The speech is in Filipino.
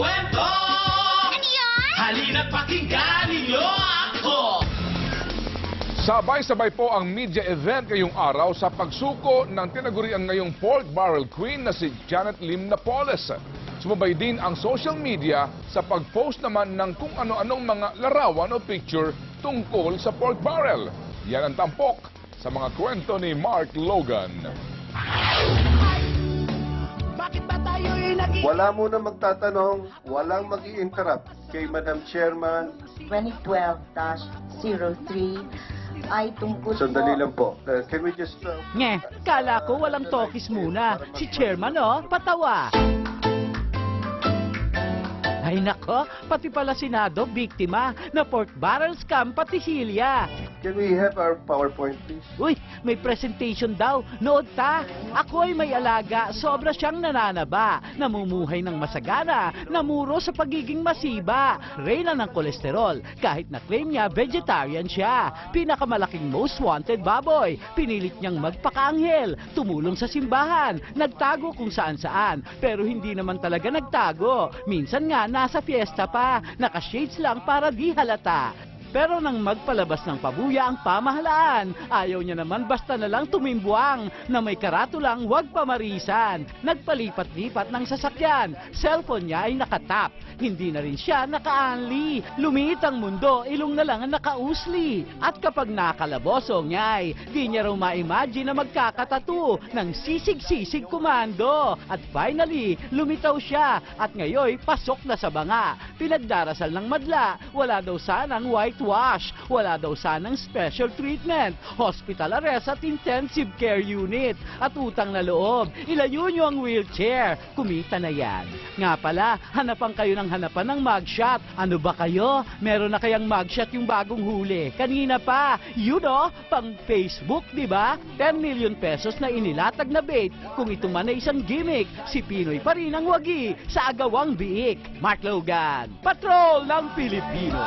kwento! Ano yun? Halina't pakinggan ninyo ako! Sabay-sabay po ang media event ngayong araw sa pagsuko ng tinaguriang ngayong pork barrel queen na si Janet Lim Napoles. Sumabay din ang social media sa pag-post naman ng kung ano-anong mga larawan o picture tungkol sa pork barrel. Yan ang tampok sa mga kwento ni Mark Logan. Wala muna magtatanong, walang mag-i-interrupt kay Madam Chairman. 2012-03 ay tungkol Sandali lang po. Can we just... Nye, kala ko walang tokis muna. Si chairman, oh, patawa. Ay nako, pati pala Senado, biktima na pork barrel scam pati Hilya. Can we have our PowerPoint, please? Uy, may presentation daw. Nood ta. Ako'y may alaga, sobra siyang nananaba. Namumuhay ng masagana, namuro sa pagiging masiba. Reyna ng kolesterol, kahit na claim niya vegetarian siya. Pinakamalaking most wanted baboy. Pinilit niyang magpakaanghel, tumulong sa simbahan, nagtago kung saan-saan. Pero hindi naman talaga nagtago. Minsan nga nasa fiesta pa, naka-shades lang para di halata. Pero nang magpalabas ng pabuya ang pamahalaan, ayaw niya naman basta na lang tumimbuang na may karatulang huwag pamarisan. Nagpalipat-lipat ng sasakyan, cellphone niya ay nakatap. Hindi na rin siya naka-unli. Lumiit ang mundo, ilong na lang ang nakausli. At kapag nakalabosong niya ay di niya raw ma-imagine na magkakatatu ng sisig-sisig komando. At finally, lumitaw siya at ngayoy pasok na sa banga. Pinagdarasal ng madla, wala daw sanang whitewash, wala daw sanang special treatment, hospital arrest at intensive care unit. At utang na loob, ilayo nyo ang wheelchair, kumita na yan. Nga pala, hanapan kayo ng hanapan ng mugshot. Ano ba kayo? Meron na kayang mugshot yung bagong huli? Kanina pa, yun o, pang Facebook, di ba? 10 million pesos na inilatag na bait. Kung ito man ay isang gimmick, si Pinoy pa rin ang wagi sa agawang biik. Mark Logan, Patrol ng Pilipino.